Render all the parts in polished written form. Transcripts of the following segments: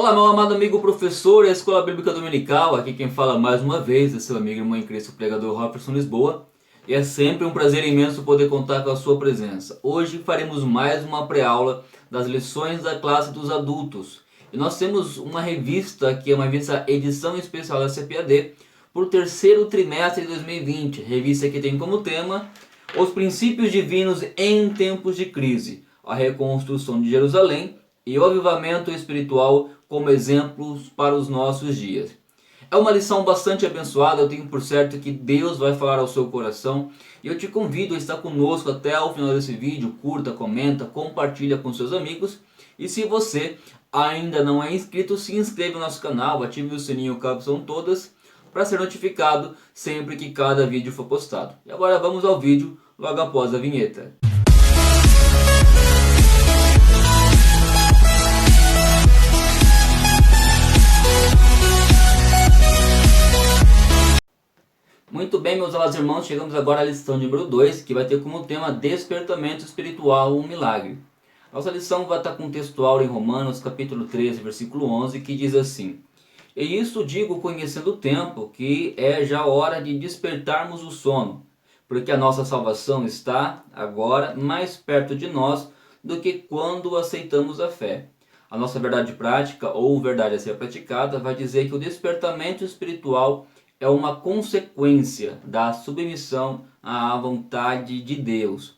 Olá, meu amado amigo professor da Escola Bíblica Dominical. Aqui quem fala mais uma vez é seu amigo e irmão em Cristo, o pregador Robertson Lisboa. E é sempre um prazer imenso poder contar com a sua presença. Hoje faremos mais uma pré-aula das lições da classe dos adultos. E nós temos uma revista, que é uma revista edição especial da CPAD, para o terceiro trimestre de 2020. Revista que tem como tema Os Princípios Divinos em Tempos de Crise, a reconstrução de Jerusalém e o avivamento espiritual como exemplos para os nossos dias. É uma lição bastante abençoada, eu tenho por certo que Deus vai falar ao seu coração e eu te convido a estar conosco até o final desse vídeo. Curta, comenta, compartilha com seus amigos e se você ainda não é inscrito, se inscreva no nosso canal, ative o sininho caso são todas para ser notificado sempre que cada vídeo for postado. E agora vamos ao vídeo logo após a vinheta. Muito bem, meus amados irmãos, chegamos agora à lição número 2, que vai ter como tema Despertamento Espiritual, um Milagre. Nossa lição vai estar contextual em Romanos, capítulo 13, versículo 11, que diz assim: E isso digo conhecendo o tempo, que é já hora de despertarmos o sono, porque a nossa salvação está, agora, mais perto de nós do que quando aceitamos a fé. A nossa verdade prática, ou verdade a ser praticada, vai dizer que o despertamento espiritual é uma consequência da submissão à vontade de Deus.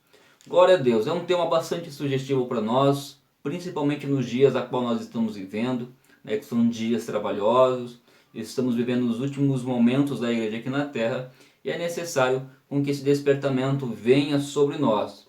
Glória a Deus, é um tema bastante sugestivo para nós, principalmente nos dias a qual nós estamos vivendo, né, que são dias trabalhosos, estamos vivendo os últimos momentos da igreja aqui na terra, e é necessário com que esse despertamento venha sobre nós.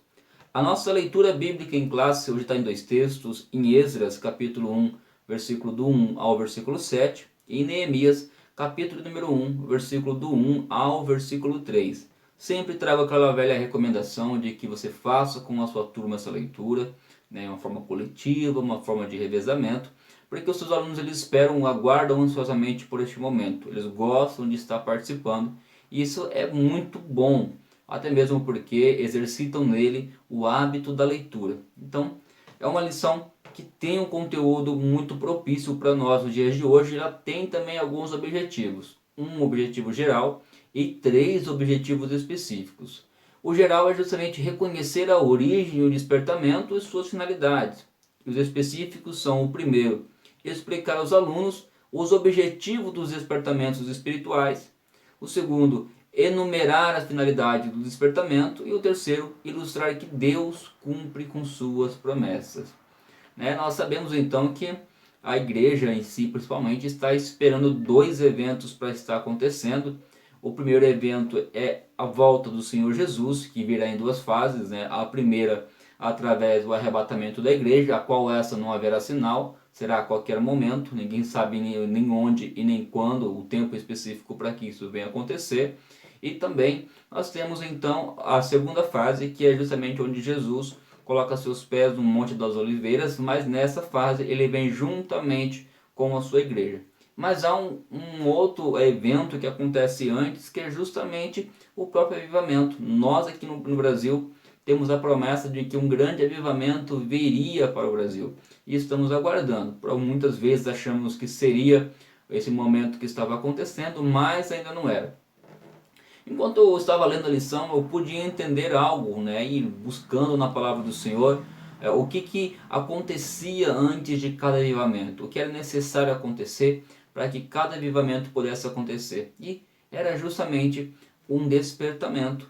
A nossa leitura bíblica em classe hoje está em dois textos, em Esdras, capítulo 1, versículo do 1 ao versículo 7, e em Neemias, capítulo número 1, versículo do 1 ao versículo 3. Sempre trago aquela velha recomendação de que você faça com a sua turma essa leitura, né, uma forma coletiva, uma forma de revezamento, porque os seus alunos eles esperam, aguardam ansiosamente por este momento. Eles gostam de estar participando e isso é muito bom, até mesmo porque exercitam nele o hábito da leitura. Então, é uma lição que tem um conteúdo muito propício para nós nos dias de hoje. Ela tem também alguns objetivos, um objetivo geral e 3 objetivos específicos. O geral é justamente reconhecer a origem e o despertamento e suas finalidades. Os específicos são: o primeiro, explicar aos alunos os objetivos dos despertamentos espirituais; o segundo, enumerar as finalidades do despertamento; e o terceiro, ilustrar que Deus cumpre com suas promessas. Nós sabemos então que a igreja em si, principalmente, está esperando 2 eventos para estar acontecendo. O primeiro evento é a volta do Senhor Jesus, que virá em 2 fases, né? A primeira através do arrebatamento da igreja, a qual essa não haverá sinal, será a qualquer momento, ninguém sabe nem onde e nem quando, o tempo específico para que isso venha acontecer. E também nós temos então a segunda fase, que é justamente onde Jesus coloca seus pés no Monte das Oliveiras, mas nessa fase ele vem juntamente com a sua igreja. Mas há um outro evento que acontece antes, que é justamente o próprio avivamento. Nós aqui no Brasil temos a promessa de que um grande avivamento viria para o Brasil. E estamos aguardando. Muitas vezes achamos que seria esse momento que estava acontecendo, mas ainda não era. Enquanto eu estava lendo a lição, eu podia entender algo, e buscando na palavra do Senhor, o que acontecia antes de cada avivamento, o que era necessário acontecer para que cada avivamento pudesse acontecer. E era justamente um despertamento.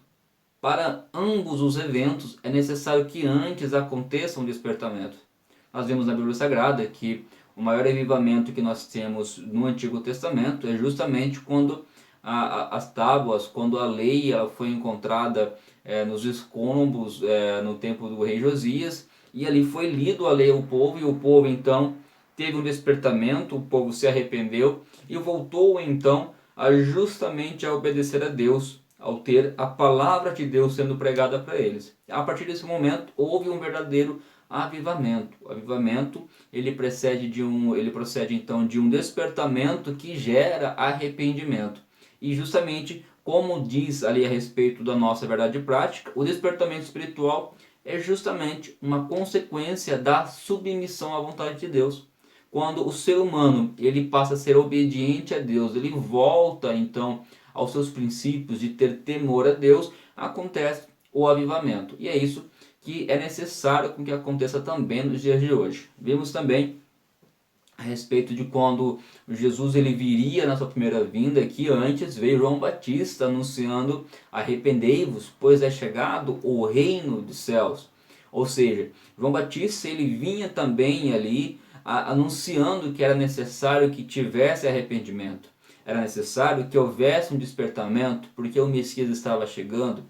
Para ambos os eventos é necessário que antes aconteça um despertamento. Nós vemos na Bíblia Sagrada que o maior avivamento que nós temos no Antigo Testamento é justamente quando as tábuas, quando a lei ela foi encontrada nos escombros no tempo do rei Josias, e ali foi lido a lei ao povo, e o povo então teve um despertamento, o povo se arrependeu e voltou então justamente a obedecer a Deus, ao ter a palavra de Deus sendo pregada para eles. A partir desse momento houve um verdadeiro avivamento. O avivamento ele procede então de um despertamento que gera arrependimento. E justamente como diz ali a respeito da nossa verdade prática, o despertamento espiritual é justamente uma consequência da submissão à vontade de Deus. quando o ser humano ele passa a ser obediente a Deus, ele volta então aos seus princípios de ter temor a Deus, acontece o avivamento. E é isso que é necessário que aconteça também nos dias de hoje. Vimos também a respeito de quando Jesus ele viria na sua primeira vinda, que antes veio João Batista anunciando: arrependei-vos, pois é chegado o reino dos céus. Ou seja, João Batista ele vinha também ali anunciando que era necessário que tivesse arrependimento. Era necessário que houvesse um despertamento, porque o Messias estava chegando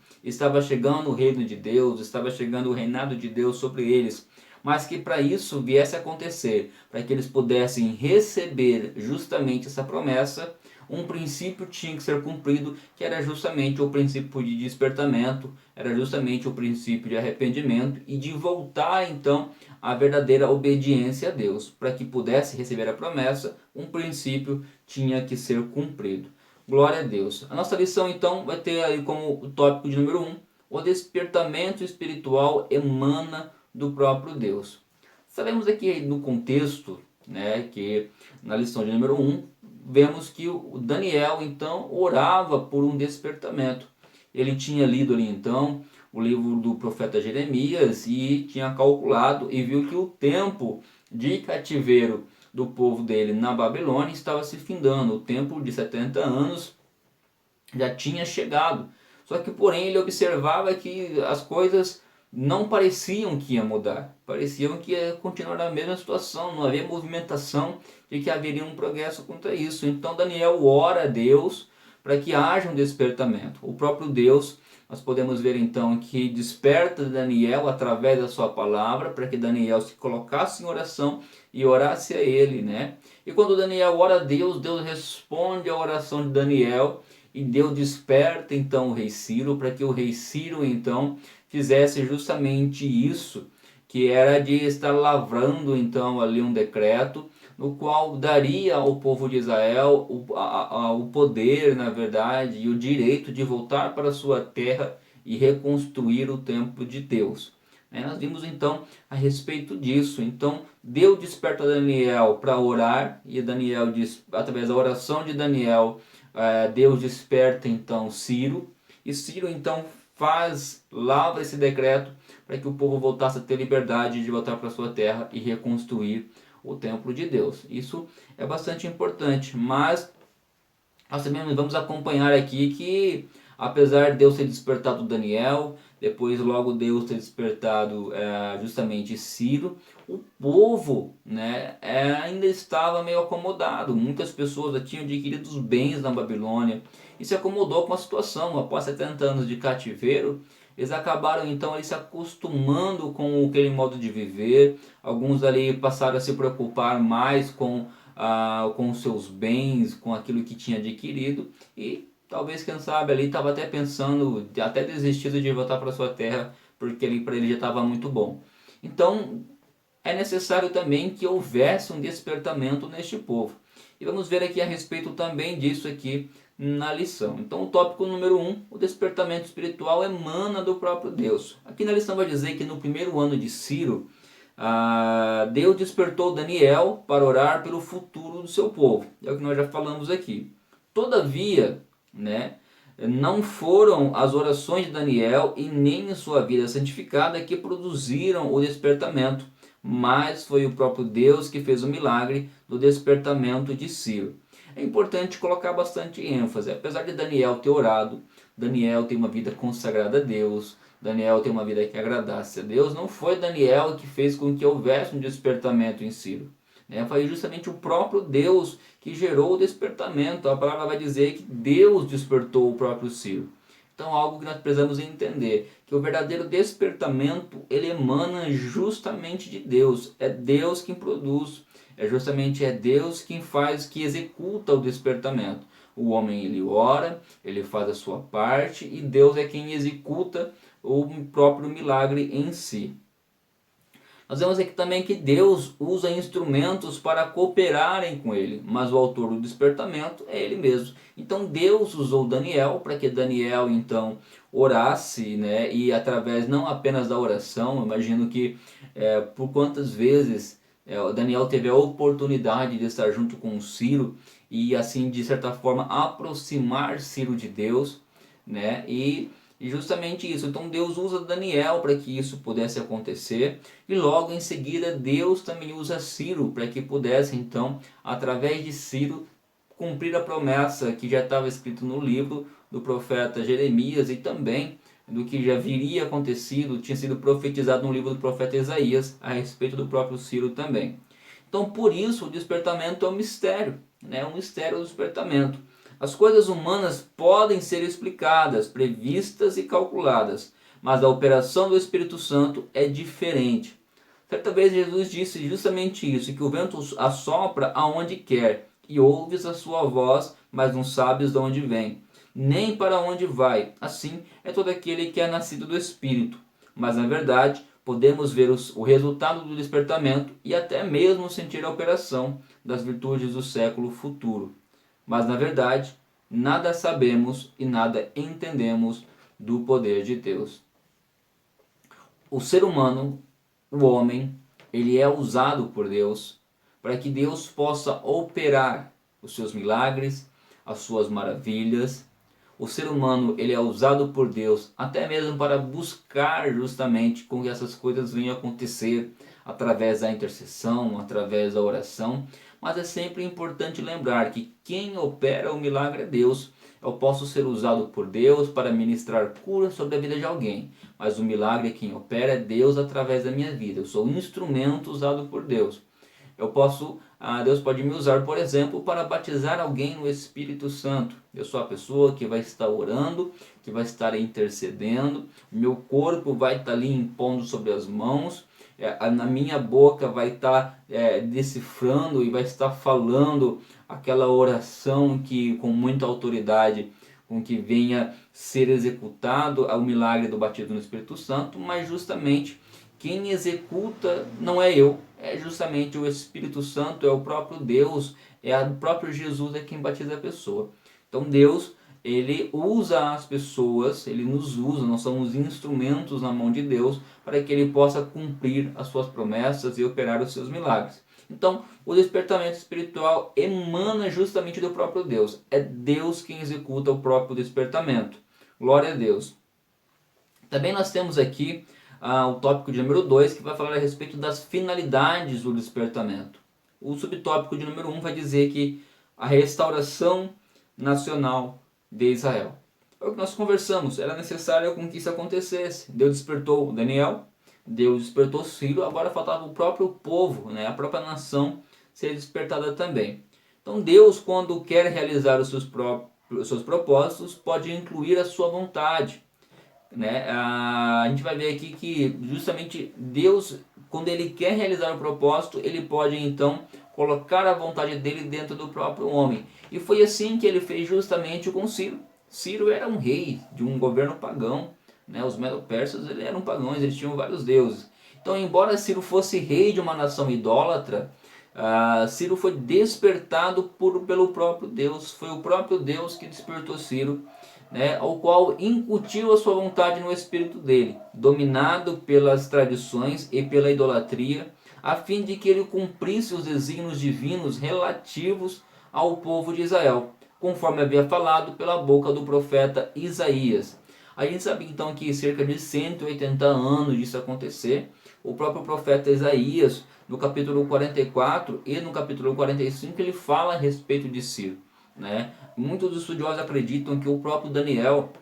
o reino de Deus, estava chegando o reinado de Deus sobre eles, mas que para isso viesse a acontecer, para que eles pudessem receber justamente essa promessa, um princípio tinha que ser cumprido, que era justamente o princípio de despertamento, era justamente o princípio de arrependimento e de voltar então à verdadeira obediência a Deus. Para que pudesse receber a promessa, um princípio tinha que ser cumprido. Glória a Deus. A nossa lição então vai ter aí como o tópico de número 1, o despertamento espiritual emana do próprio Deus. Sabemos aqui no contexto, né, que na lição de número 1, vemos que o Daniel então orava por um despertamento. Ele tinha lido ali então o livro do profeta Jeremias e tinha calculado e viu que o tempo de cativeiro do povo dele na Babilônia estava se findando. O tempo de 70 anos já tinha chegado. Só que porém ele observava que as coisas não pareciam que ia mudar, pareciam que ia continuar na mesma situação, não havia movimentação de que haveria um progresso quanto a isso. Então Daniel ora a Deus para que haja um despertamento. O próprio Deus, nós podemos ver então que desperta Daniel através da sua palavra, para que Daniel se colocasse em oração e orasse a ele, né? E quando Daniel ora a Deus, Deus responde à oração de Daniel, e Deus desperta então o rei Ciro, para que o rei Ciro então fizesse justamente isso, que era de estar lavrando então ali um decreto, no qual daria ao povo de Israel o poder, na verdade, e o direito de voltar para a sua terra e reconstruir o templo de Deus. Nós vimos então a respeito disso. Então Deus desperta Daniel para orar, e Daniel através da oração de Daniel, Deus desperta então Ciro, e Ciro então lavra esse decreto para que o povo voltasse a ter liberdade de voltar para sua terra e reconstruir o templo de Deus. Isso é bastante importante, mas nós também vamos acompanhar aqui que, apesar de Deus ter despertado Daniel, depois logo Deus ter despertado justamente Ciro, o povo, né, ainda estava meio acomodado. Muitas pessoas já tinham adquirido os bens na Babilônia e se acomodou com a situação. Após 70 anos de cativeiro, eles acabaram então ali se acostumando com aquele modo de viver. Alguns ali passaram a se preocupar mais com seus bens, com aquilo que tinha adquirido, e talvez, quem sabe, ali estava até pensando, até desistido de voltar para sua terra, porque ali para ele já estava muito bom. Então é necessário também que houvesse um despertamento neste povo. E vamos ver aqui a respeito também disso aqui na lição. Então o tópico número 1, o despertamento espiritual emana do próprio Deus. Aqui na lição vai dizer que no primeiro ano de Ciro, Deus despertou Daniel para orar pelo futuro do seu povo. É o que nós já falamos aqui. Todavia, né, não foram as orações de Daniel e nem sua vida santificada que produziram o despertamento, mas foi o próprio Deus que fez o milagre do despertamento de Ciro. É importante colocar bastante ênfase. Apesar de Daniel ter orado, Daniel tem uma vida consagrada a Deus, Daniel tem uma vida que agradasse a Deus, não foi Daniel que fez com que houvesse um despertamento em Ciro. Foi justamente o próprio Deus que gerou o despertamento. A palavra vai dizer que Deus despertou o próprio Ciro. Então, algo que nós precisamos entender, que o verdadeiro despertamento, ele emana justamente de Deus. É Deus quem produz, é Deus quem faz, que executa o despertamento. O homem, ele ora, ele faz a sua parte, e Deus é quem executa o próprio milagre em si. Nós vemos aqui também que Deus usa instrumentos para cooperarem com ele, mas o autor do despertamento é ele mesmo. Então Deus usou Daniel para que Daniel então orasse, né? E através não apenas da oração, eu imagino que por quantas vezes O Daniel teve a oportunidade de estar junto com Ciro e assim de certa forma aproximar Ciro de Deus, né? E justamente isso. Então Deus usa Daniel para que isso pudesse acontecer e logo em seguida Deus também usa Ciro para que pudesse então, através de Ciro, cumprir a promessa que já estava escrito no livro do profeta Jeremias e também do que já viria acontecido, tinha sido profetizado no livro do profeta Isaías a respeito do próprio Ciro também. Então, por isso, o despertamento é um mistério, né? Um mistério do despertamento. As coisas humanas podem ser explicadas, previstas e calculadas, mas a operação do Espírito Santo é diferente. Certa vez Jesus disse justamente isso, que o vento assopra aonde quer, e ouves a sua voz, mas não sabes de onde vem, nem para onde vai. Assim é todo aquele que é nascido do Espírito. Mas na verdade, podemos ver o resultado do despertamento e até mesmo sentir a operação das virtudes do século futuro. Mas na verdade, nada sabemos e nada entendemos do poder de Deus. O ser humano, o homem, ele é usado por Deus para que Deus possa operar os seus milagres, as suas maravilhas. O ser humano, ele é usado por Deus até mesmo para buscar justamente com que essas coisas venham a acontecer através da intercessão, através da oração. Mas é sempre importante lembrar que quem opera o milagre é Deus. Eu posso ser usado por Deus para ministrar cura sobre a vida de alguém, mas o milagre quem opera é Deus através da minha vida. Eu sou um instrumento usado por Deus. Deus pode me usar, por exemplo, para batizar alguém no Espírito Santo. Eu sou a pessoa que vai estar orando, que vai estar intercedendo, meu corpo vai estar ali impondo sobre as mãos, na minha boca vai estar decifrando e vai estar falando aquela oração que com muita autoridade, com que venha ser executado o milagre do batismo no Espírito Santo, mas justamente quem executa não é eu, é justamente o Espírito Santo, é o próprio Deus, o próprio Jesus é quem batiza a pessoa. Então Deus, ele usa as pessoas, ele nos usa, nós somos instrumentos na mão de Deus para que ele possa cumprir as suas promessas e operar os seus milagres. Então, o despertamento espiritual emana justamente do próprio Deus. É Deus quem executa o próprio despertamento. Glória a Deus. Também nós temos aqui o tópico de número 2, que vai falar a respeito das finalidades do despertamento. O subtópico de número 1 vai dizer que a restauração nacional de Israel. É o que nós conversamos, era necessário com que isso acontecesse. Deus despertou Daniel, Deus despertou Ciro, agora faltava o próprio povo, né, a própria nação ser despertada também. Então Deus, quando quer realizar os seus propósitos, pode incluir a sua vontade. Né? A gente vai ver aqui que justamente Deus, quando ele quer realizar o propósito, ele pode então colocar a vontade dele dentro do próprio homem. E foi assim que ele fez justamente com Ciro. Ciro era um rei de um governo pagão, né? Os medo-persas eram pagãos, eles tinham vários deuses. Então, embora Ciro fosse rei de uma nação idólatra, Ciro foi despertado pelo próprio Deus. Foi o próprio Deus que despertou Ciro, né, ao qual incutiu a sua vontade no espírito dele, dominado pelas tradições e pela idolatria, a fim de que ele cumprisse os desígnios divinos relativos ao povo de Israel, conforme havia falado pela boca do profeta Isaías. A gente sabe então que cerca de 180 anos disso acontecer, o próprio profeta Isaías, no capítulo 44 e no capítulo 45, ele fala a respeito de Ciro. Né? Muitos estudiosos acreditam que o próprio Daniel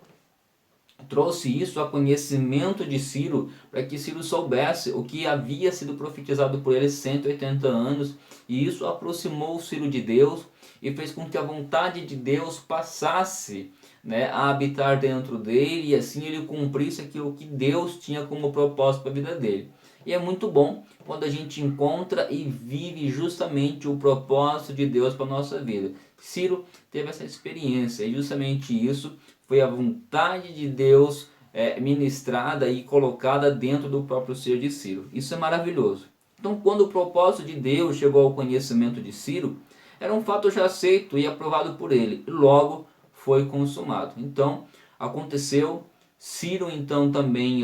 trouxe isso a conhecimento de Ciro, para que Ciro soubesse o que havia sido profetizado por ele 180 anos, e isso aproximou Ciro de Deus e fez com que a vontade de Deus passasse, né, a habitar dentro dele, e assim ele cumprisse aquilo que Deus tinha como propósito para a vida dele. E é muito bom quando a gente encontra e vive justamente o propósito de Deus para a nossa vida. Ciro teve essa experiência e justamente isso foi a vontade de Deus ministrada e colocada dentro do próprio ser de Ciro. Isso é maravilhoso. Então, quando o propósito de Deus chegou ao conhecimento de Ciro, era um fato já aceito e aprovado por ele, e logo foi consumado. Então, aconteceu. Ciro, então, também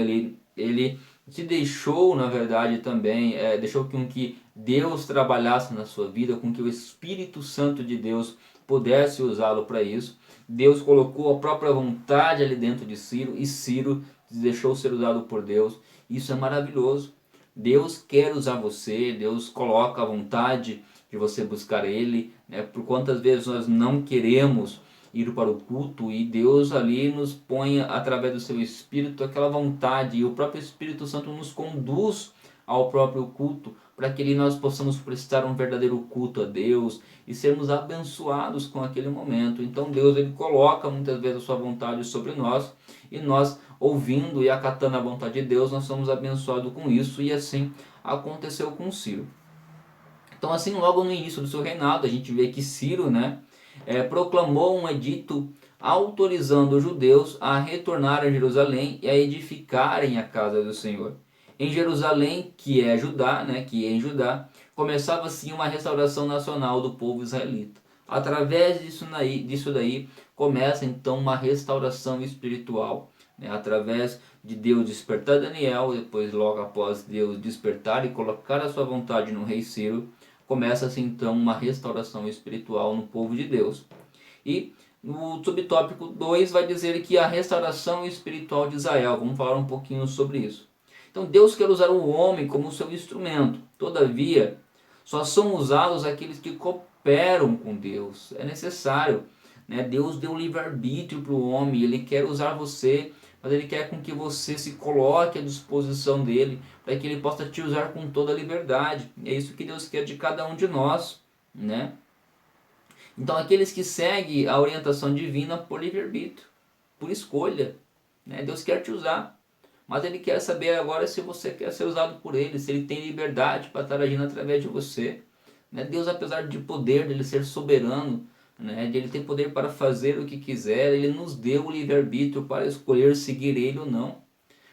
ele se deixou, na verdade, também, deixou com que Deus trabalhasse na sua vida, com que o Espírito Santo de Deus pudesse usá-lo para isso. Deus colocou a própria vontade ali dentro de Ciro e Ciro deixou ser usado por Deus. Isso é maravilhoso. Deus quer usar você, Deus coloca a vontade de você buscar Ele, né? Por quantas vezes nós não queremos ir para o culto e Deus ali nos põe através do seu Espírito aquela vontade, e o próprio Espírito Santo nos conduz ao próprio culto, para que ali nós possamos prestar um verdadeiro culto a Deus e sermos abençoados com aquele momento. Então Deus, ele coloca muitas vezes a sua vontade sobre nós, e nós, ouvindo e acatando a vontade de Deus, nós somos abençoados com isso, e assim aconteceu com Ciro. Então, assim, logo no início do seu reinado, a gente vê que Ciro, né, proclamou um edito autorizando os judeus a retornar a Jerusalém e a edificarem a casa do Senhor. Em Jerusalém, que é Judá, né, que é em Judá, começava assim uma restauração nacional do povo israelita. Através disso daí começa então uma restauração espiritual, né, através de Deus despertar Daniel, depois logo após Deus despertar e colocar a sua vontade no rei Ciro, começa-se então uma restauração espiritual no povo de Deus. E no subtópico 2 vai dizer que a restauração espiritual de Israel. Vamos falar um pouquinho sobre isso. Então Deus quer usar o homem como seu instrumento. Todavia, só são usados aqueles que cooperam com Deus. É necessário, né? Deus deu livre-arbítrio para o homem. Ele quer usar você, mas Ele quer com que você se coloque à disposição dEle, para que Ele possa te usar com toda a liberdade. É isso que Deus quer de cada um de nós, né? Então aqueles que seguem a orientação divina por livre-arbítrio, por escolha, né? Deus quer te usar, mas Ele quer saber agora se você quer ser usado por Ele, se Ele tem liberdade para estar agindo através de você, né? Deus, apesar de poder, de Ele ser soberano, né, de Ele ter poder para fazer o que quiser, Ele nos deu o livre-arbítrio para escolher seguir Ele ou não.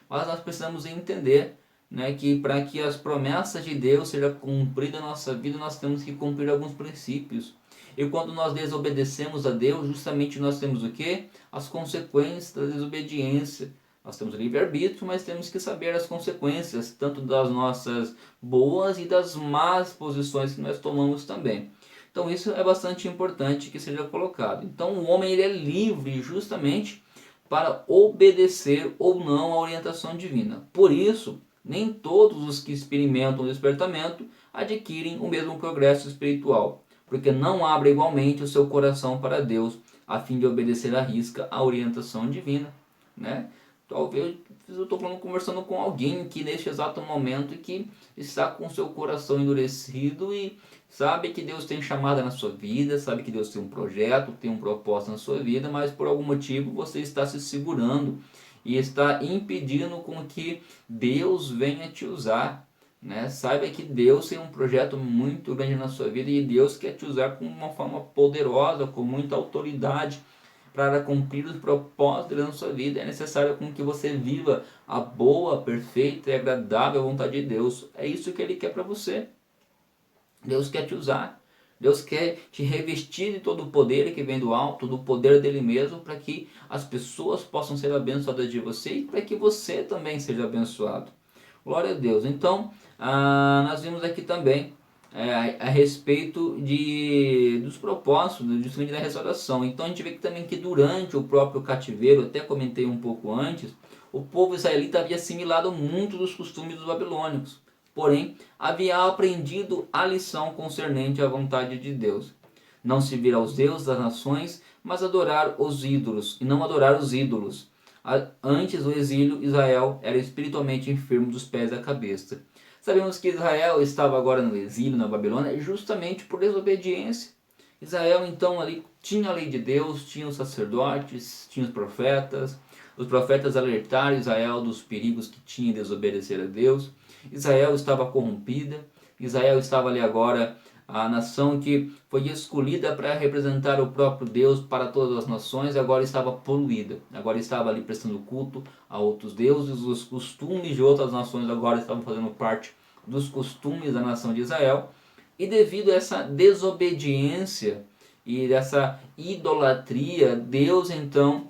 Mas nós precisamos entender, né, que para que as promessas de Deus sejam cumpridas na nossa vida, nós temos que cumprir alguns princípios. E quando nós desobedecemos a Deus, justamente nós temos o quê? As consequências da desobediência. Nós temos livre-arbítrio, mas temos que saber as consequências, tanto das nossas boas e das más posições que nós tomamos também. Então isso é bastante importante que seja colocado. Então o homem, ele é livre justamente para obedecer ou não à orientação divina. Por isso, nem todos os que experimentam o despertamento adquirem o mesmo progresso espiritual, porque não abrem igualmente o seu coração para Deus, a fim de obedecer à risca à orientação divina, né? Talvez eu estou conversando com alguém que neste exato momento que está com seu coração endurecido e sabe que Deus tem chamada na sua vida, sabe que Deus tem um projeto, tem um propósito na sua vida, mas por algum motivo você está se segurando e está impedindo com que Deus venha te usar, né? Saiba que Deus tem um projeto muito grande na sua vida e Deus quer te usar com uma forma poderosa, com muita autoridade, para cumprir os propósitos na sua vida. É necessário com que você viva a boa, perfeita e agradável vontade de Deus. É isso que Ele quer para você. Deus quer te usar. Deus quer te revestir de todo o poder que vem do alto, do poder dele mesmo, para que as pessoas possam ser abençoadas de você e para que você também seja abençoado. Glória a Deus. Então, nós vimos aqui também a respeito dos propósitos, justamente da restauração. Então a gente vê que também que durante o próprio cativeiro, até comentei um pouco antes, o povo israelita havia assimilado muito dos costumes dos babilônicos, porém havia aprendido a lição concernente à vontade de Deus. Não servir aos deuses das nações, mas adorar os ídolos, e não adorar os ídolos. Antes do exílio, Israel era espiritualmente enfermo dos pés à cabeça. Sabemos que Israel estava agora no exílio na Babilônia justamente por desobediência. Israel então ali tinha a lei de Deus, tinha os sacerdotes, tinha os profetas. Os profetas alertaram Israel dos perigos que tinha em desobedecer a Deus. Israel estava corrompida. Israel estava ali agora a nação que foi escolhida para representar o próprio Deus para todas as nações, agora estava poluída, agora estava ali prestando culto a outros deuses, os costumes de outras nações agora estavam fazendo parte dos costumes da nação de Israel, e devido a essa desobediência e dessa idolatria, Deus então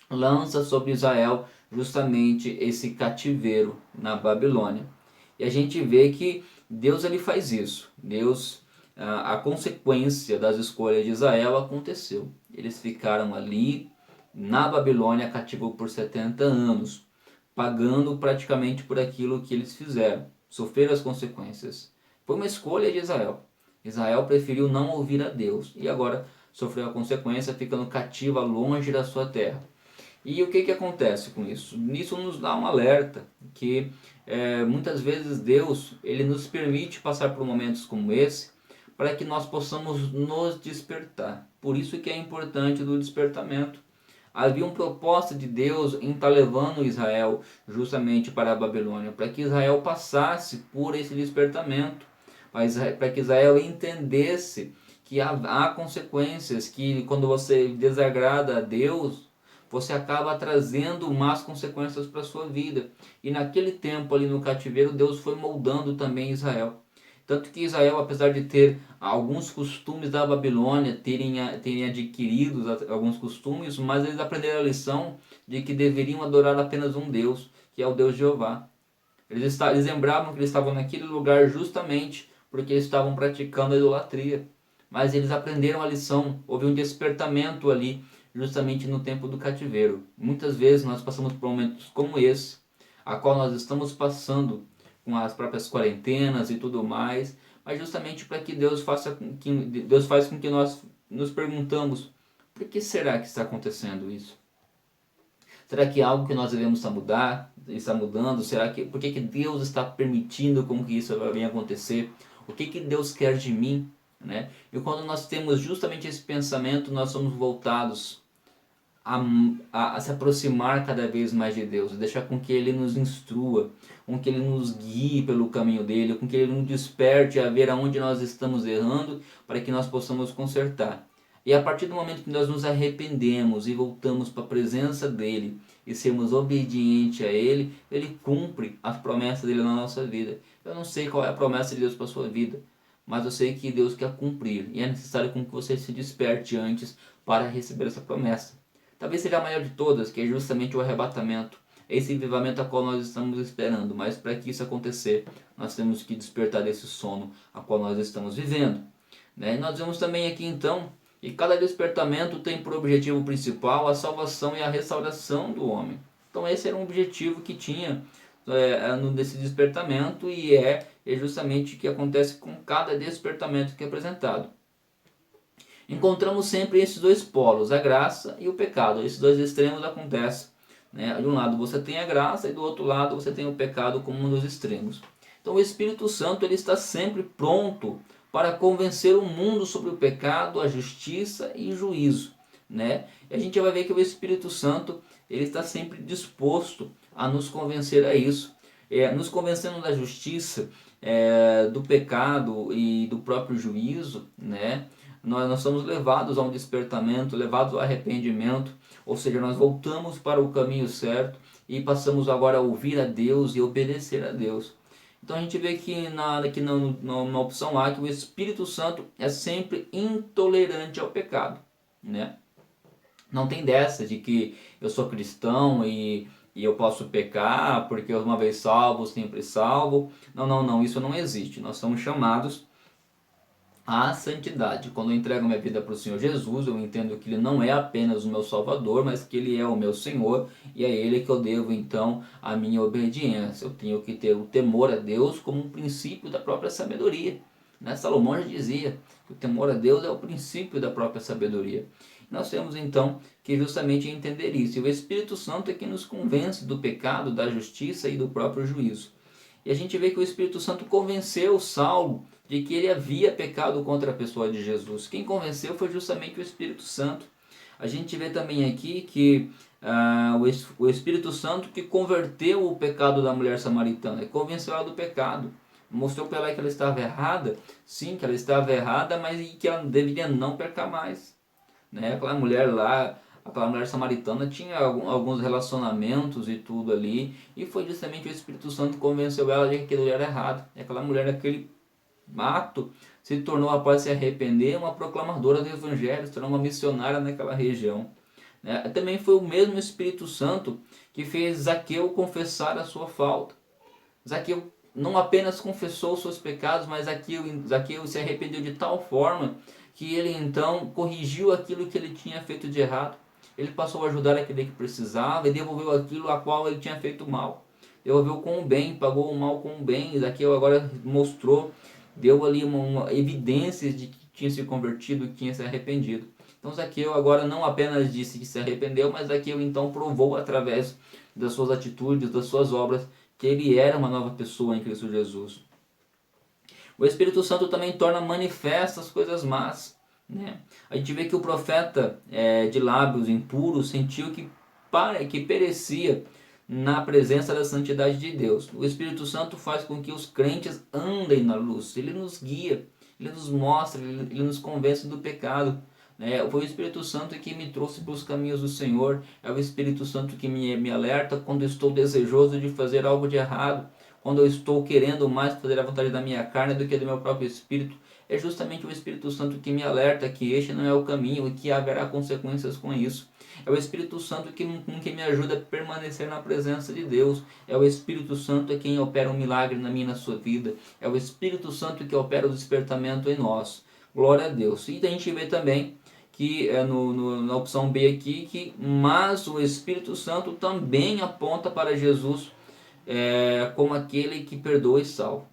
lança sobre Israel justamente esse cativeiro na Babilônia. E a gente vê que Deus ele faz isso. Deus, a consequência das escolhas de Israel aconteceu. Eles ficaram ali na Babilônia cativo por 70 anos, pagando praticamente por aquilo que eles fizeram, sofreram as consequências. Foi uma escolha de Israel. Israel preferiu não ouvir a Deus e agora sofreu a consequência, ficando cativa longe da sua terra. E o que acontece com isso? Isso nos dá um alerta que muitas vezes Deus ele nos permite passar por momentos como esse para que nós possamos nos despertar. Por isso que é importante do despertamento. Havia um propósito de Deus em estar levando Israel justamente para a Babilônia, para que Israel passasse por esse despertamento, para que Israel entendesse que há consequências, que quando você desagrada a Deus, você acaba trazendo más consequências para a sua vida. E naquele tempo ali no cativeiro, Deus foi moldando também Israel. Tanto que Israel, apesar de ter alguns costumes da Babilônia, terem adquirido alguns costumes, mas eles aprenderam a lição de que deveriam adorar apenas um Deus, que é o Deus Jeová. Eles lembravam que eles estavam naquele lugar justamente porque eles estavam praticando a idolatria. Mas eles aprenderam a lição, houve um despertamento ali, justamente no tempo do cativeiro. Muitas vezes nós passamos por momentos como esse, a qual nós estamos passando com as próprias quarentenas e tudo mais, mas justamente para que Deus faça com que nós nos perguntamos: por que será que está acontecendo isso? Será que é algo que nós devemos está mudando? Por que Deus está permitindo com que isso venha acontecer? O que Deus quer de mim? Né? E quando nós temos justamente esse pensamento, nós somos voltados a se aproximar cada vez mais de Deus, deixar com que Ele nos instrua, com que Ele nos guie pelo caminho dele, com que Ele nos desperte a ver aonde nós estamos errando, para que nós possamos consertar. E a partir do momento que nós nos arrependemos e voltamos para a presença dele e sermos obedientes a ele, ele cumpre as promessas dele na nossa vida. Eu não sei qual é a promessa de Deus para a sua vida, mas eu sei que Deus quer cumprir e é necessário com que você se desperte antes para receber essa promessa. Talvez seja a maior de todas, que é justamente o arrebatamento, esse avivamento a qual nós estamos esperando, mas para que isso acontecer, nós temos que despertar desse sono a qual nós estamos vivendo. E nós vemos também aqui então que cada despertamento tem por objetivo principal a salvação e a restauração do homem. Então esse era um objetivo que tinha nesse despertamento e é justamente o que acontece com cada despertamento que é apresentado. Encontramos sempre esses dois polos, a graça e o pecado. Esses dois extremos acontecem. De um lado você tem a graça e do outro lado você tem o pecado como um dos extremos. Então o Espírito Santo ele está sempre pronto para convencer o mundo sobre o pecado, a justiça e o juízo. E a gente vai ver que o Espírito Santo ele está sempre disposto a nos convencer a isso. Nos convencendo da justiça, do pecado e do próprio juízo, nós somos levados a um despertamento, levados ao arrependimento, ou seja, nós voltamos para o caminho certo e passamos agora a ouvir a Deus e obedecer a Deus. Então a gente vê que na opção A que o Espírito Santo é sempre intolerante ao pecado. Não tem dessa de que eu sou cristão e eu posso pecar porque uma vez salvo, sempre salvo. Não, isso não existe. Nós somos chamados à santidade. Quando eu entrego minha vida para o Senhor Jesus, eu entendo que Ele não é apenas o meu Salvador, mas que Ele é o meu Senhor, e é Ele que eu devo então a minha obediência. Eu tenho que ter o temor a Deus como um princípio da própria sabedoria. Salomão já dizia que o temor a Deus é o princípio da própria sabedoria. Nós temos então que justamente entender isso. E o Espírito Santo é que nos convence do pecado, da justiça e do próprio juízo. E a gente vê que o Espírito Santo convenceu Saulo de que ele havia pecado contra a pessoa de Jesus. Quem convenceu foi justamente o Espírito Santo. A gente vê também aqui que o Espírito Santo que converteu o pecado da mulher samaritana, convenceu ela do pecado. Mostrou para ela que ela estava errada, sim, que ela estava errada, mas que ela deveria não pecar mais. Aquela mulher lá, aquela mulher samaritana tinha alguns relacionamentos e tudo ali, e foi justamente o Espírito Santo que convenceu ela de que aquilo era errado. E aquela mulher, naquele ato, se tornou, após se arrepender, uma proclamadora do Evangelho, se tornou uma missionária naquela região. Também foi o mesmo Espírito Santo que fez Zaqueu confessar a sua falta. Zaqueu não apenas confessou os seus pecados, mas Zaqueu se arrependeu de tal forma que ele então corrigiu aquilo que ele tinha feito de errado. Ele passou a ajudar aquele que precisava e devolveu aquilo a qual ele tinha feito mal. Devolveu com o bem, pagou o mal com o bem. Zaqueu agora mostrou, deu ali uma evidências de que tinha se convertido, que tinha se arrependido. Então Zaqueu agora não apenas disse que se arrependeu, mas Zaqueu então provou através das suas atitudes, das suas obras, que ele era uma nova pessoa em Cristo Jesus. O Espírito Santo também torna manifestas as coisas más, né? A gente vê que o profeta de lábios impuros sentiu que perecia na presença da santidade de Deus. O Espírito Santo faz com que os crentes andem na luz. Ele nos guia, ele nos mostra, ele nos convence do pecado. Foi o Espírito Santo que me trouxe para os caminhos do Senhor. É o Espírito Santo que me alerta quando estou desejoso de fazer algo de errado, quando eu estou querendo mais fazer a vontade da minha carne do que do meu próprio espírito. É justamente o Espírito Santo que me alerta que este não é o caminho e que haverá consequências com isso. É o Espírito Santo que me ajuda a permanecer na presença de Deus. É o Espírito Santo quem opera um milagre na minha e na sua vida. É o Espírito Santo que opera o despertamento em nós. Glória a Deus. E a gente vê também que na opção B aqui, mas o Espírito Santo também aponta para Jesus como aquele que perdoa e salva.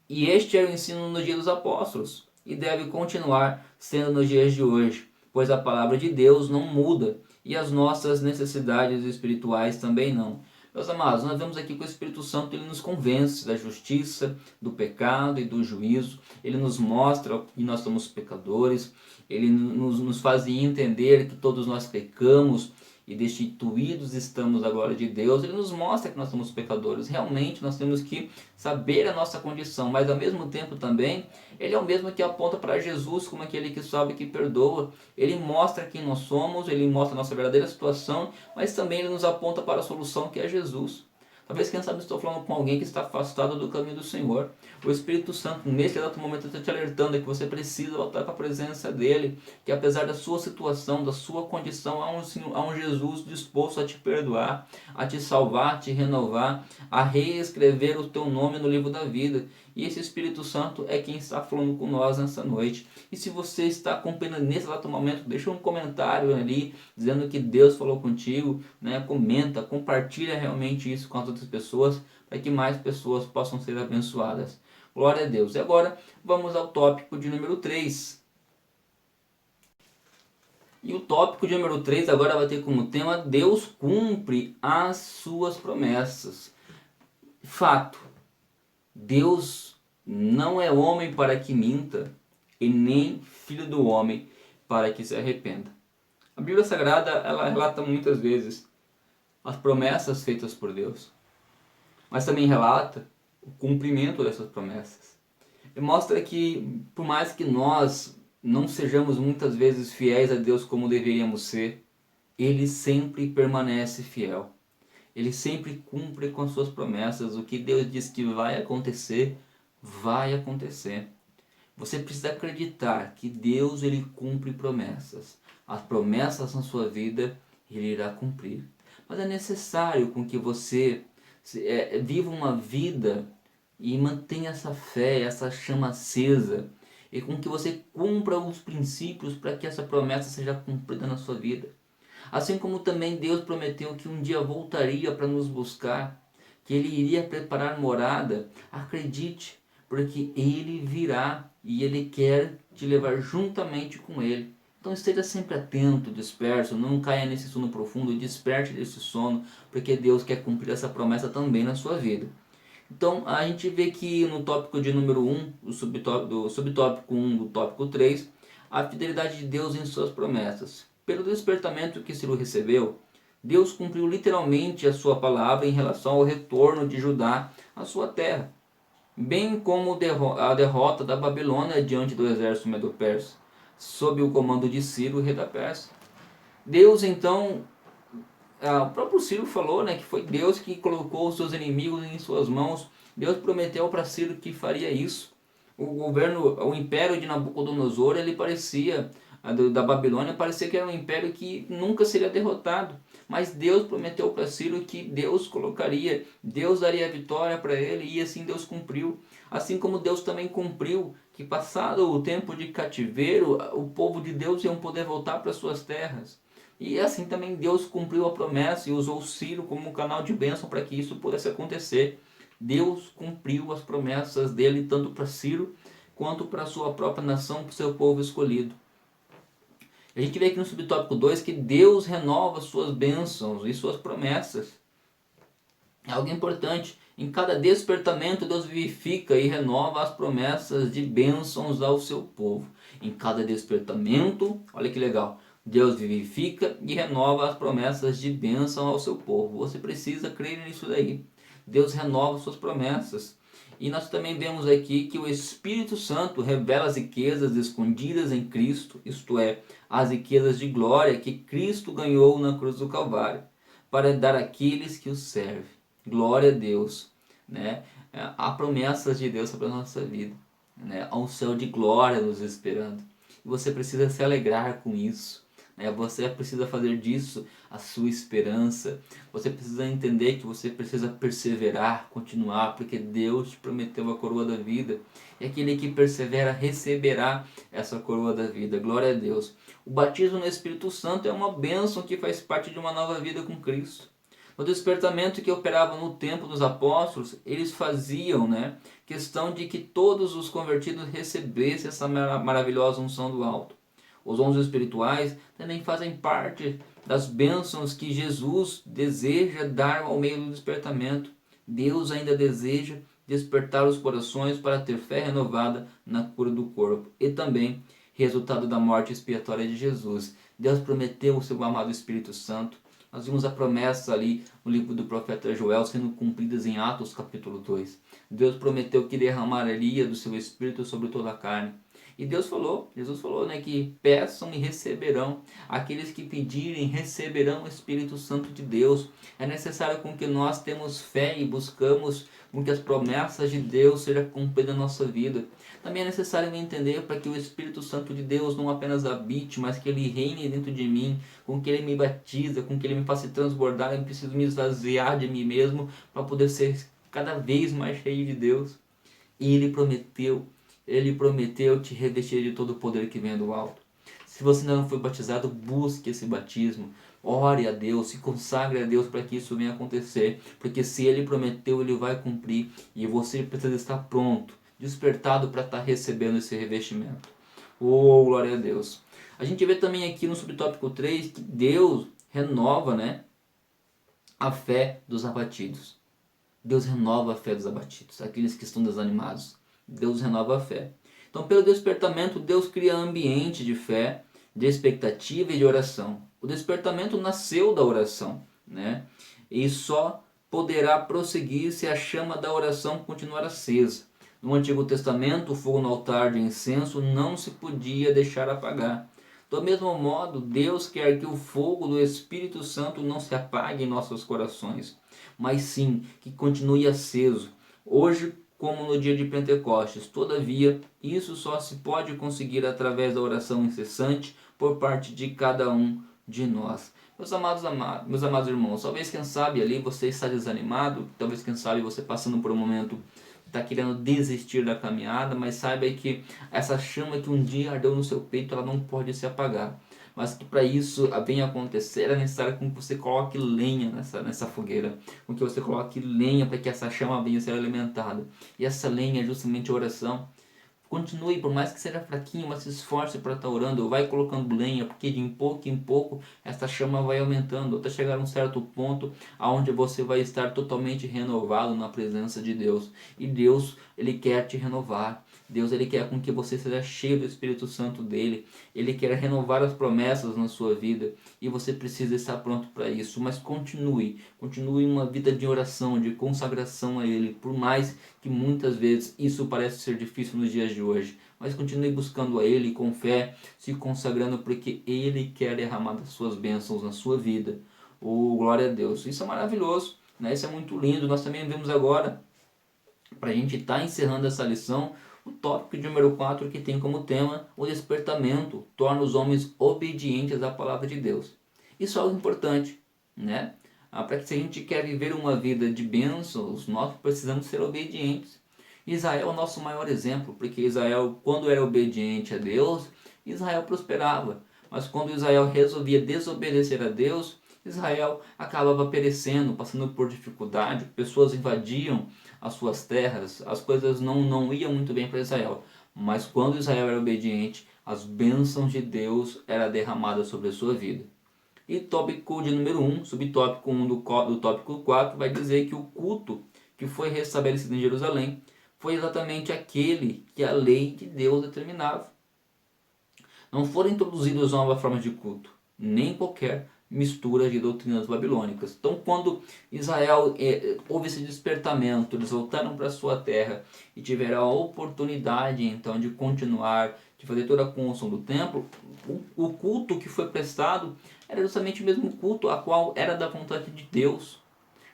E este era o ensino no dia dos apóstolos e deve continuar sendo nos dias de hoje, pois a palavra de Deus não muda e as nossas necessidades espirituais também não. Meus amados, nós vemos aqui que o Espírito Santo ele nos convence da justiça, do pecado e do juízo. Ele nos mostra que nós somos pecadores. Ele nos faz entender que todos nós pecamos e destituídos estamos da glória de Deus. Ele nos mostra que nós somos pecadores. Realmente nós temos que saber a nossa condição, mas ao mesmo tempo também ele é o mesmo que aponta para Jesus como aquele que salva e que perdoa. Ele mostra quem nós somos, ele mostra a nossa verdadeira situação, mas também ele nos aponta para a solução, que é Jesus. Talvez, quem sabe, estou falando com alguém que está afastado do caminho do Senhor. O Espírito Santo, nesse exato momento, está te alertando que você precisa voltar para a presença dEle, que apesar da sua situação, da sua condição, há um Jesus disposto a te perdoar, a te salvar, a te renovar, a reescrever o teu nome no livro da vida. E esse Espírito Santo é quem está falando com nós nessa noite. E se você está acompanhando nesse exato momento, deixa um comentário ali, dizendo que Deus falou contigo, né? Comenta, compartilha realmente isso com as outras pessoas, para que mais pessoas possam ser abençoadas. Glória a Deus. E agora, vamos ao tópico de número 3. E o tópico de número 3 agora vai ter como tema: Deus cumpre as suas promessas. Fato. Deus não é homem para que minta, e nem filho do homem para que se arrependa. A Bíblia Sagrada, ela relata muitas vezes as promessas feitas por Deus, mas também relata o cumprimento dessas promessas. E mostra que, por mais que nós não sejamos muitas vezes fiéis a Deus como deveríamos ser, Ele sempre permanece fiel. Ele sempre cumpre com as suas promessas. O que Deus diz que vai acontecer, vai acontecer. Você precisa acreditar que Deus ele cumpre promessas. As promessas na sua vida Ele irá cumprir. Mas é necessário com que você viva uma vida e mantenha essa fé, essa chama acesa, e com que você cumpra os princípios para que essa promessa seja cumprida na sua vida. Assim como também Deus prometeu que um dia voltaria para nos buscar, que Ele iria preparar morada. Acredite, porque Ele virá e Ele quer te levar juntamente com Ele. Então esteja sempre atento, disperso, não caia nesse sono profundo, desperte desse sono, porque Deus quer cumprir essa promessa também na sua vida. Então a gente vê que no tópico de número 1, do subtópico 1 do tópico 3, a fidelidade de Deus em suas promessas. Pelo despertamento que Ciro recebeu, Deus cumpriu literalmente a sua palavra em relação ao retorno de Judá à sua terra, bem como a derrota da Babilônia diante do exército medo-persa, sob o comando de Ciro, rei da Pérsia. Deus então, o próprio Ciro falou, né, que foi Deus que colocou os seus inimigos em suas mãos. Deus prometeu para Ciro que faria isso. O império de Nabucodonosor, ele parecia da Babilônia, parecia que era um império que nunca seria derrotado. Mas Deus prometeu para Ciro que Deus colocaria, Deus daria a vitória para ele, e assim Deus cumpriu. Assim como Deus também cumpriu que, passado o tempo de cativeiro, o povo de Deus ia poder voltar para suas terras. E assim também Deus cumpriu a promessa e usou Ciro como um canal de bênção para que isso pudesse acontecer. Deus cumpriu as promessas dele tanto para Ciro quanto para a sua própria nação, para o seu povo escolhido. A gente vê aqui no subtópico 2 que Deus renova suas bênçãos e suas promessas. É algo importante. Em cada despertamento, Deus vivifica e renova as promessas de bênçãos ao seu povo. Em cada despertamento, olha que legal, Deus vivifica e renova as promessas de bênção ao seu povo. Você precisa crer nisso daí. Deus renova suas promessas. E nós também vemos aqui que o Espírito Santo revela as riquezas escondidas em Cristo, isto é, as riquezas de glória que Cristo ganhou na cruz do Calvário, para dar àqueles que o servem. Glória a Deus, né? Há promessas de Deus sobre a nossa vida, né? Há um céu de glória nos esperando. E você precisa se alegrar com isso. Você precisa fazer disso a sua esperança. Você precisa entender que você precisa perseverar, continuar, porque Deus te prometeu a coroa da vida. E aquele que persevera receberá essa coroa da vida. Glória a Deus. O batismo no Espírito Santo é uma bênção que faz parte de uma nova vida com Cristo. No despertamento que operava no tempo dos apóstolos, eles faziam questão de que todos os convertidos recebessem essa maravilhosa unção do alto. Os dons espirituais também fazem parte das bênçãos que Jesus deseja dar ao meio do despertamento. Deus ainda deseja despertar os corações para ter fé renovada na cura do corpo e também resultado da morte expiatória de Jesus. Deus prometeu o seu amado Espírito Santo. Nós vimos a promessa ali no livro do profeta Joel sendo cumpridas em Atos capítulo 2. Deus prometeu que derramaria do seu Espírito sobre toda a carne. E Jesus falou que peçam e receberão. Aqueles que pedirem receberão o Espírito Santo de Deus. É necessário com que nós temos fé e buscamos com que as promessas de Deus sejam cumpridas na nossa vida. Também é necessário entender para que o Espírito Santo de Deus não apenas habite, mas que ele reine dentro de mim, com que ele me batiza, com que ele me faça transbordar. Eu preciso me esvaziar de mim mesmo para poder ser cada vez mais cheio de Deus. E ele prometeu te revestir de todo o poder que vem do alto. Se você ainda não foi batizado, busque esse batismo. Ore a Deus, se consagre a Deus para que isso venha acontecer. Porque se Ele prometeu, Ele vai cumprir. E você precisa estar pronto, despertado para estar recebendo esse revestimento. Oh, glória a Deus. A gente vê também aqui no subtópico 3 que Deus renova a fé dos abatidos. Deus renova a fé dos abatidos, aqueles que estão desanimados. Deus renova a fé. Então, pelo despertamento, Deus cria ambiente de fé, de expectativa e de oração. O despertamento nasceu da oração, e só poderá prosseguir se a chama da oração continuar acesa. No Antigo Testamento, o fogo no altar de incenso não se podia deixar apagar. Do mesmo modo, Deus quer que o fogo do Espírito Santo não se apague em nossos corações, mas sim que continue aceso. Hoje, como no dia de Pentecostes. Todavia, isso só se pode conseguir através da oração incessante por parte de cada um de nós. Meus amados irmãos, talvez quem sabe ali você está desanimado, talvez quem sabe você passando por um momento está querendo desistir da caminhada, mas saiba que essa chama que um dia ardeu no seu peito, ela não pode se apagar. Mas que para isso venha acontecer, é necessário que você coloque lenha nessa fogueira, com que você coloque lenha para que essa chama venha a ser alimentada. E essa lenha é justamente a oração. Continue, por mais que seja fraquinho, mas se esforce para estar orando, vai colocando lenha, porque de em pouco essa chama vai aumentando, até chegar a um certo ponto onde você vai estar totalmente renovado na presença de Deus. E Deus, Ele quer te renovar. Deus, Ele quer com que você seja cheio do Espírito Santo dEle. Ele quer renovar as promessas na sua vida e você precisa estar pronto para isso. Mas continue uma vida de oração, de consagração a Ele, por mais que muitas vezes isso parece ser difícil nos dias de hoje. Mas continue buscando a Ele com fé, se consagrando, porque Ele quer derramar as suas bênçãos na sua vida. Oh, glória a Deus. Isso é maravilhoso, Isso é muito lindo. Nós também vemos agora, para a gente estar encerrando essa lição, O tópico de número 4, que tem como tema o despertamento, torna os homens obedientes à palavra de Deus. Isso é algo importante, né? Para que se a gente quer viver uma vida de bênçãos, nós precisamos ser obedientes. Israel é o nosso maior exemplo, porque Israel, quando era obediente a Deus, Israel prosperava. Mas quando Israel resolvia desobedecer a Deus, Israel acabava perecendo, passando por dificuldade, pessoas invadiam as suas terras, as coisas não iam muito bem para Israel. Mas quando Israel era obediente, as bênçãos de Deus eram derramadas sobre a sua vida. E tópico de número 1, subtópico 1 do tópico 4, vai dizer que o culto que foi restabelecido em Jerusalém foi exatamente aquele que a lei de Deus determinava. Não foram introduzidas novas formas de culto, nem qualquer mistura de doutrinas babilônicas. Então, quando Israel houve esse despertamento, eles voltaram para sua terra e tiveram a oportunidade então de continuar, de fazer toda a construção do templo, o culto que foi prestado era justamente o mesmo culto a qual era da vontade de Deus,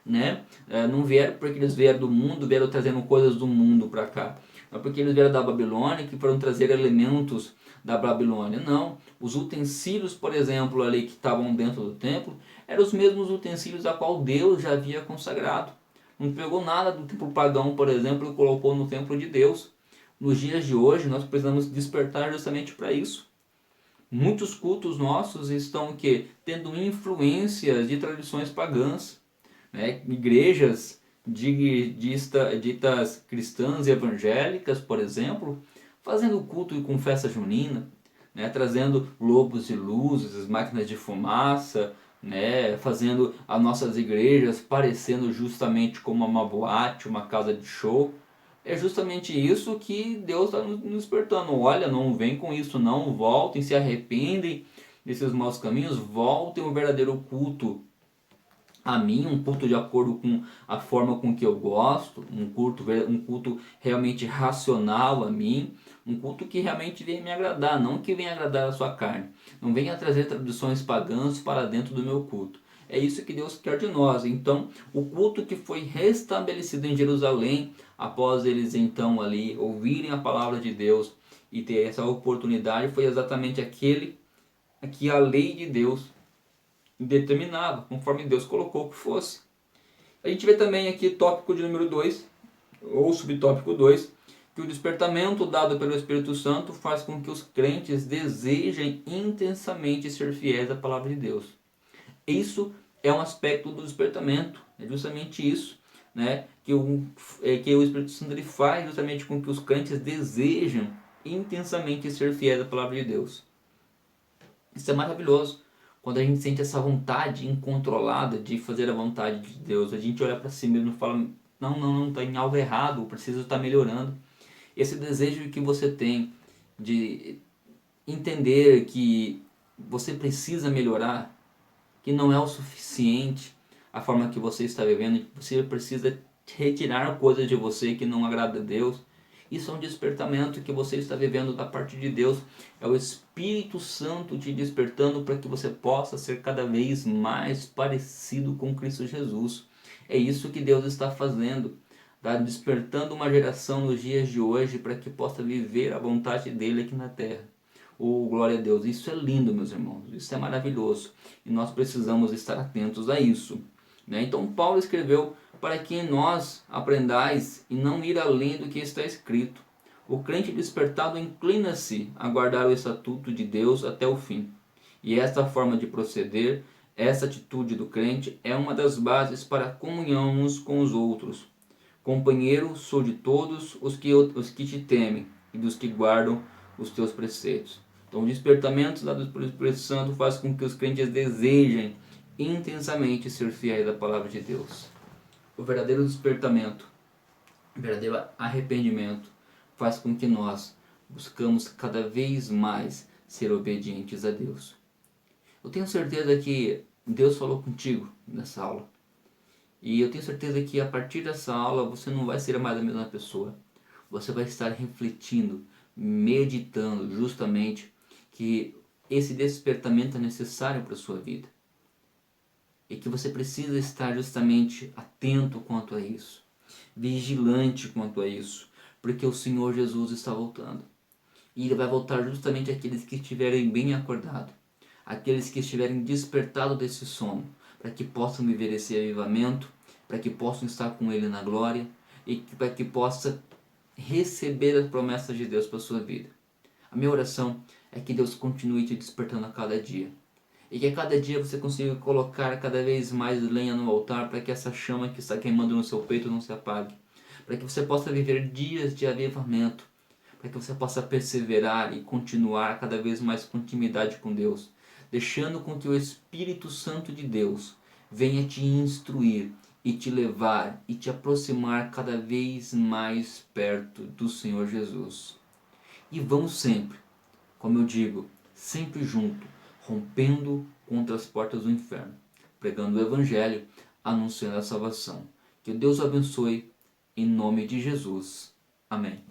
né? Não vieram porque eles vieram do mundo, vieram trazendo coisas do mundo para cá. Não porque eles vieram da Babilônia que foram trazer elementos da Babilônia. Não. Os utensílios, por exemplo, ali que estavam dentro do templo, eram os mesmos utensílios a qual Deus já havia consagrado. Não pegou nada do templo pagão, por exemplo, e colocou no templo de Deus. Nos dias de hoje, nós precisamos despertar justamente para isso. Muitos cultos nossos estão o quê? Tendo influências de tradições pagãs, né? Igrejas ditas cristãs e evangélicas, por exemplo, fazendo culto com festa junina, né? Trazendo globos de luzes, máquinas de fumaça, né? Fazendo as nossas igrejas parecendo justamente como uma boate, uma casa de show. É justamente isso que Deus está nos despertando. Olha, não vem com isso não, voltem, se arrependem desses maus caminhos, voltem ao verdadeiro culto a mim, um culto de acordo com a forma com que eu gosto, um culto realmente racional a mim, um culto que realmente venha me agradar, não que venha agradar a sua carne. Não venha trazer tradições pagãs para dentro do meu culto. É isso que Deus quer de nós. Então, o culto que foi restabelecido em Jerusalém, após eles então ali ouvirem a palavra de Deus e ter essa oportunidade, foi exatamente aquele que a lei de Deus determinado, conforme Deus colocou que fosse. A gente vê também aqui tópico de número 2, ou subtópico 2, que o despertamento dado pelo Espírito Santo faz com que os crentes desejem intensamente ser fiéis à palavra de Deus. Isso é um aspecto do despertamento, é justamente isso, né? que o Espírito Santo ele faz justamente com que os crentes desejam intensamente ser fiéis à palavra de Deus. Isso é maravilhoso. Quando a gente sente essa vontade incontrolada de fazer a vontade de Deus, a gente olha para si mesmo e fala: não, está em algo errado, eu preciso estar melhorando. Esse desejo que você tem de entender que você precisa melhorar, que não é o suficiente a forma que você está vivendo, que você precisa retirar coisas de você que não agrada a Deus. Isso é um despertamento que você está vivendo da parte de Deus. É o Espírito Santo te despertando para que você possa ser cada vez mais parecido com Cristo Jesus. É isso que Deus está fazendo. Está despertando uma geração nos dias de hoje para que possa viver a vontade dele aqui na terra. Oh, glória a Deus. Isso é lindo, meus irmãos. Isso é maravilhoso. E nós precisamos estar atentos a isso. Então Paulo escreveu para que nós aprendais e não ir além do que está escrito. O crente despertado inclina-se a guardar o estatuto de Deus até o fim. E esta forma de proceder, essa atitude do crente é uma das bases para a comunhão uns com os outros. Companheiro sou de todos os que te temem e dos que guardam os teus preceitos. Então o despertamento dado pelo Espírito Santo faz com que os crentes desejem intensamente ser fiéis à palavra de Deus. O verdadeiro despertamento, o verdadeiro arrependimento faz com que nós buscamos cada vez mais ser obedientes a Deus. Eu tenho certeza que Deus falou contigo nessa aula. E eu tenho certeza que a partir dessa aula você não vai ser mais a mesma pessoa. Você vai estar refletindo, meditando justamente que esse despertamento é necessário para a sua vida. E que você precisa estar justamente atento quanto a isso, vigilante quanto a isso, porque o Senhor Jesus está voltando. E Ele vai voltar justamente àqueles que estiverem bem acordados, aqueles que estiverem despertados desse sono, para que possam viver esse avivamento, para que possam estar com Ele na glória e para que possa receber as promessas de Deus para a sua vida. A minha oração é que Deus continue te despertando a cada dia. E que a cada dia você consiga colocar cada vez mais lenha no altar para que essa chama que está queimando no seu peito não se apague. Para que você possa viver dias de avivamento. Para que você possa perseverar e continuar cada vez mais com intimidade com Deus. Deixando com que o Espírito Santo de Deus venha te instruir e te levar e te aproximar cada vez mais perto do Senhor Jesus. E vamos sempre, como eu digo, sempre junto, rompendo contra as portas do inferno, pregando o Evangelho, anunciando a salvação. Que Deus o abençoe, em nome de Jesus. Amém.